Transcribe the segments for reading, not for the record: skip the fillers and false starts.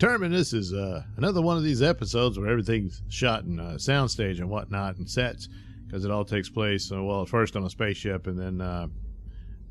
Terminus is another one of these episodes where everything's shot in soundstage and whatnot and sets, because it all takes place, well, first on a spaceship and then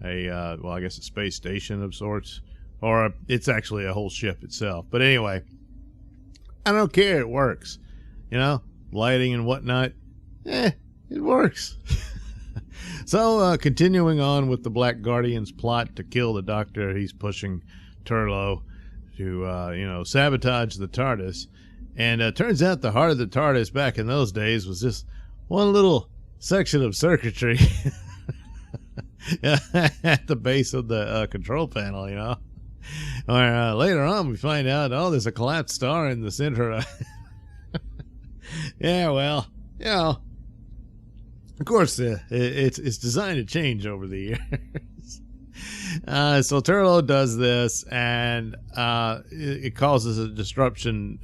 well, I guess a space station of sorts, or it's actually a whole ship itself. But anyway, I don't care. It works. You know, lighting and whatnot, it works. So, continuing on with the Black Guardian's plot to kill the Doctor, he's pushing Turlough to, sabotage the TARDIS. And turns out the heart of the TARDIS back in those days was just one little section of circuitry at the base of the control panel, Or later on, we find out, there's a collapsed star in the center. Yeah, well, of course, it's designed to change over the years. So Turlough does this, and it causes a disruption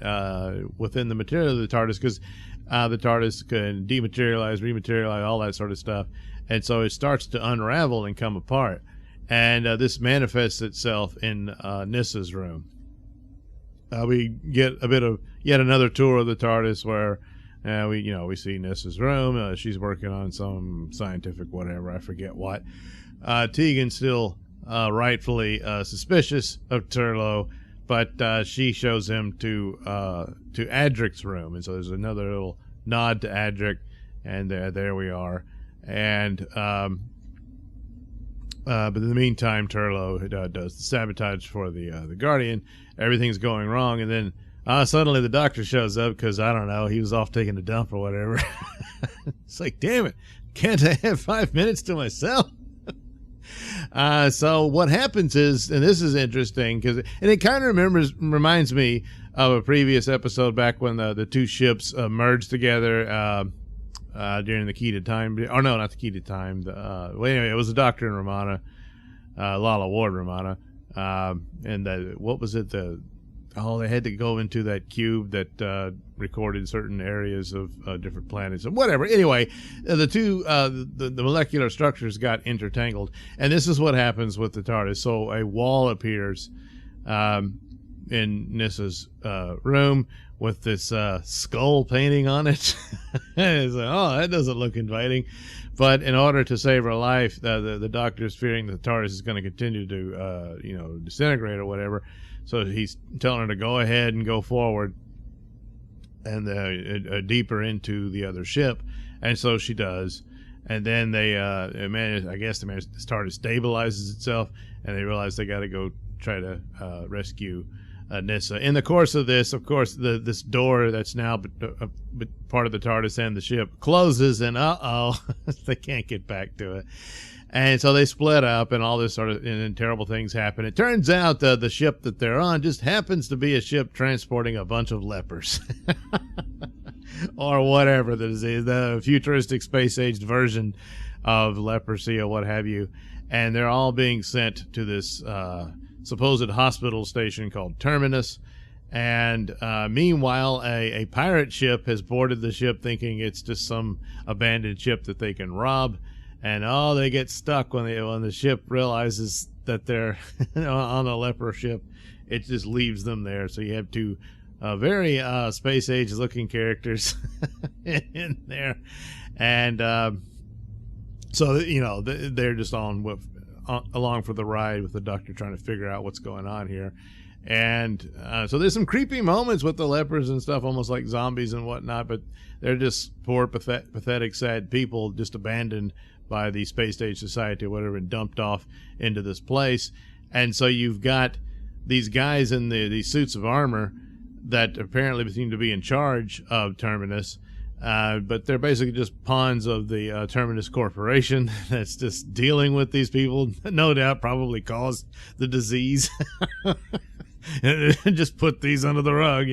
within the material of the TARDIS, because the TARDIS can dematerialize, rematerialize, all that sort of stuff. And so it starts to unravel and come apart. And this manifests itself in Nissa's room. We get a bit of yet another tour of the TARDIS where we see Nissa's room. She's working on some scientific whatever, I forget what. Tegan's still rightfully suspicious of Turlough, but she shows him to Adric's room, and so there's another little nod to Adric, and there we are. And but in the meantime, Turlough does the sabotage for the Guardian. Everything's going wrong, and then suddenly the Doctor shows up because, I don't know, he was off taking a dump or whatever. It's like, damn it, can't I have 5 minutes to myself? So what happens is, and this is interesting, and it kind of reminds me of a previous episode back when the two ships merged together during the Key to Time. Oh, no, not the Key to Time. Well, anyway, it was the Doctor and Romana, Lalla Ward Romana. And what was it? They had to go into that cube that recorded certain areas of different planets and whatever. Anyway, the two the molecular structures got intertangled, and this is what happens with the TARDIS. So a wall appears in Nissa's room with this skull painting on it. It's like, that doesn't look inviting. But in order to save her life, the Doctor's fearing that the TARDIS is going to continue to disintegrate or whatever. So he's telling her to go ahead and go forward and deeper into the other ship. And so she does. And then the TARDIS stabilizes itself, and they realize they got to go try to rescue Nyssa. In the course of this, of course, this door that's now part of the TARDIS and the ship closes, and they can't get back to it. And so they split up, and all this sort of and terrible things happen. It turns out the ship that they're on just happens to be a ship transporting a bunch of lepers. Or whatever the disease, the futuristic space-aged version of leprosy or what have you. And they're all being sent to this supposed hospital station called Terminus. And meanwhile, a pirate ship has boarded the ship thinking it's just some abandoned ship that they can rob. And they get stuck when the ship realizes that they're on a leper ship. It just leaves them there. So you have two very space age looking characters in there, and so they're just along for the ride with the Doctor trying to figure out what's going on here. And so there's some creepy moments with the lepers and stuff, almost like zombies and whatnot, but they're just poor, pathetic, sad people just abandoned by the space age society or whatever and dumped off into this place. And so you've got these guys in these suits of armor that apparently seem to be in charge of Terminus, but they're basically just pawns of the Terminus Corporation that's just dealing with these people, no doubt probably caused the disease, and just put these under the rug,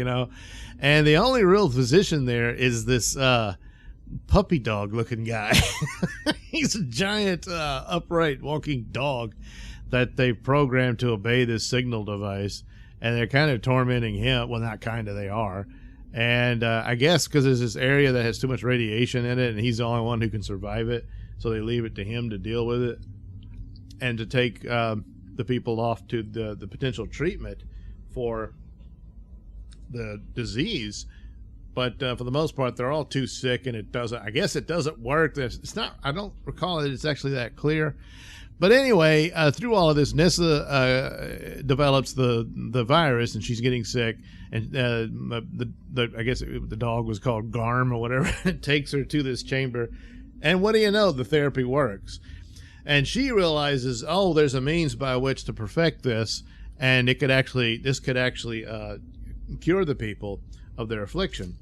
And the only real physician there is this puppy dog looking guy. He's a giant upright walking dog that they programmed to obey this signal device, and they're kind of tormenting him. Well, not kind of, they are. And I guess because there's this area that has too much radiation in it, and he's the only one who can survive it, so they leave it to him to deal with it and to take the people off to the potential treatment for the disease. But for the most part, they're all too sick, and I guess it doesn't work. It's not, I don't recall that it's actually that clear. But anyway, through all of this, Nyssa develops the virus, and she's getting sick. And I guess the dog was called Garm or whatever. It takes her to this chamber. And what do you know? The therapy works. And she realizes, oh, there's a means by which to perfect this, and this could actually cure the people of their affliction.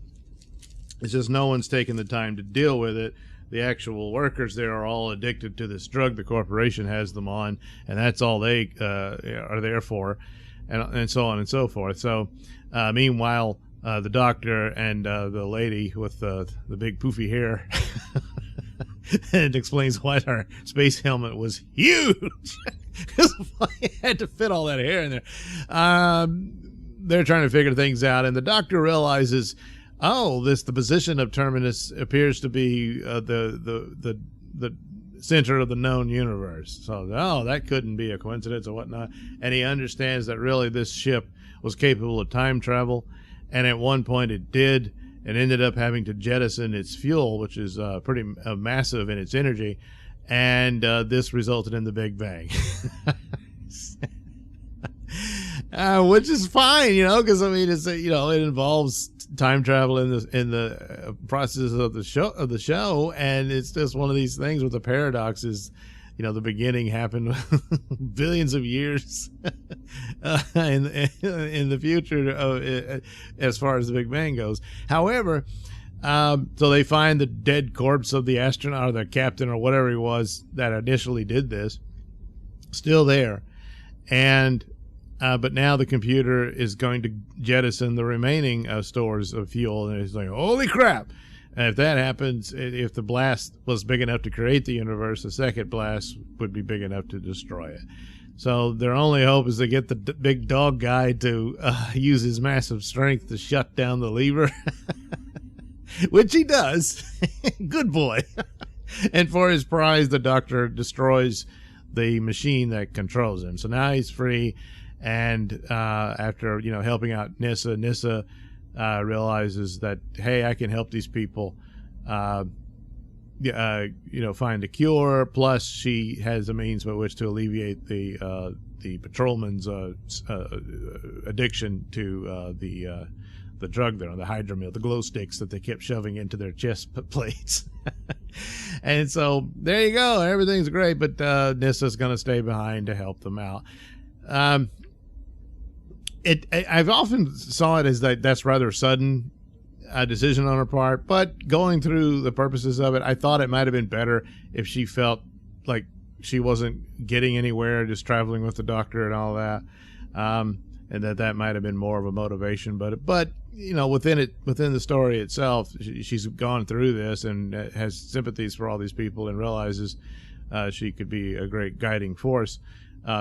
It's just no one's taking the time to deal with it. The actual workers there are all addicted to this drug the corporation has them on, and that's all they are there for, and so on and so forth. So meanwhile, the doctor and the lady with the big poofy hair it explains why her space helmet was huge, because it had to fit all that hair in there. They're trying to figure things out, and the doctor realizes, oh, the position of Terminus appears to be the center of the known universe. So, oh, that couldn't be a coincidence or whatnot. And he understands that really this ship was capable of time travel, and at one point it did, and ended up having to jettison its fuel, which is pretty massive in its energy, and this resulted in the Big Bang. Which is fine, because I mean, it's it involves time travel in the process of the show, and it's just one of these things with the paradoxes. The beginning happened billions of years in the future as far as the Big Bang goes. However, so they find the dead corpse of the astronaut or the captain or whatever he was that initially did this, still there, and but now the computer is going to jettison the remaining stores of fuel, and it's like, holy crap! And if that happens, if the blast was big enough to create the universe, the second blast would be big enough to destroy it. So their only hope is to get the big dog guy to use his massive strength to shut down the lever, which he does. Good boy. And for his prize, the doctor destroys the machine that controls him. So now he's free. And after helping out Nyssa realizes that, hey, I can help these people find a cure. Plus, she has a means by which to alleviate the patrolman's addiction to the drug there, the hydromel, the glow sticks that they kept shoving into their chest plates. And so there you go. Everything's great, but Nyssa's going to stay behind to help them out. I've often saw it as that's rather sudden decision on her part, but going through the purposes of it, I thought it might have been better if she felt like she wasn't getting anywhere, just traveling with the doctor and all that, and that might have been more of a motivation. But within the story itself, she's gone through this and has sympathies for all these people and realizes she could be a great guiding force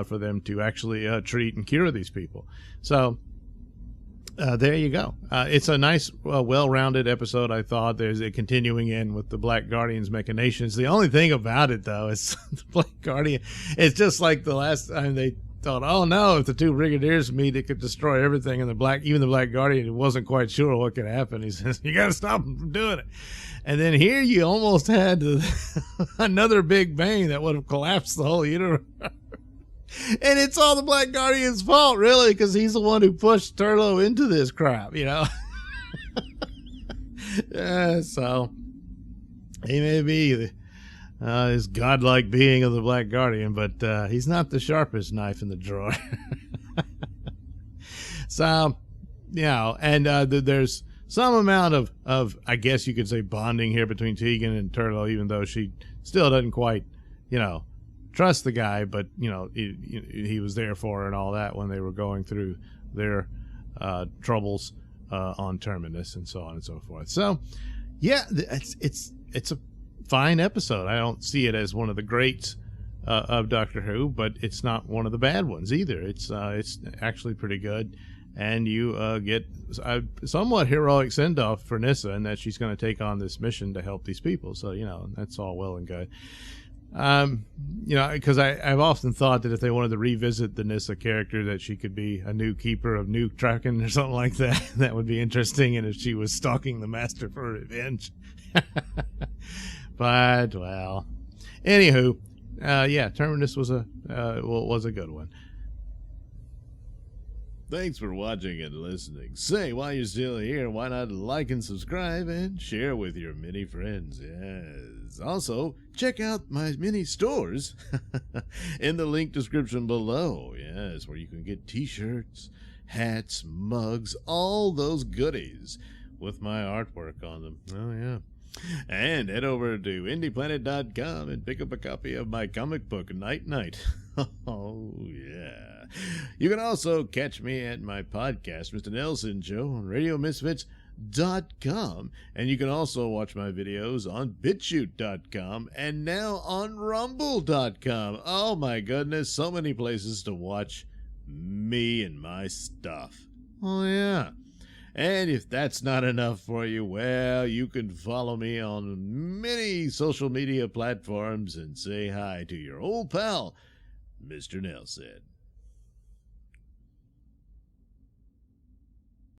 for them to actually treat and cure these people. So there you go. It's a nice, well-rounded episode, I thought. There's a continuing in with the Black Guardian's machinations. The only thing about it, though, is the Black Guardian. It's just like the last time they thought, oh, no, if the two brigadiers meet, it could destroy everything. And even the Black Guardian wasn't quite sure what could happen. He says, you got to stop them from doing it. And then here you almost had another Big Bang that would have collapsed the whole universe. And it's all the Black Guardian's fault, really, because he's the one who pushed Turlo into this crap, So he may be this godlike being of the Black Guardian, but he's not the sharpest knife in the drawer. So, and there's some amount of, I guess you could say, bonding here between Tegan and Turlo, even though she still doesn't quite, trust the guy, but he was there for her and all that when they were going through their troubles on Terminus and so on and so forth. So yeah, it's a fine episode. I don't see it as one of the greats of Doctor Who, but it's not one of the bad ones either. It's actually pretty good, and you get a somewhat heroic send-off for Nyssa, and that she's going to take on this mission to help these people. So that's all well and good. You know, because I've often thought that if they wanted to revisit the Nissa character, that she could be a new keeper of Nuke Traken or something like that. That would be interesting, and if she was stalking the Master for revenge. But, well, anywho, yeah, Terminus was a good one. Thanks for watching and listening. Say, while you're still here, why not like and subscribe and share with your many friends? Yes. Also, check out my mini stores in the link description below. Yes, where you can get t-shirts, hats, mugs, all those goodies with my artwork on them. Oh, yeah. And head over to indieplanet.com and pick up a copy of my comic book, Night Night. Oh, yeah. You can also catch me at my podcast, Mr Nailsin Show, on RadioMisfits.com. And you can also watch my videos on BitChute.com and now on Rumble.com. Oh, my goodness, so many places to watch me and my stuff. Oh, yeah. And if that's not enough for you, well, you can follow me on many social media platforms and say hi to your old pal, Mr. Nailsin.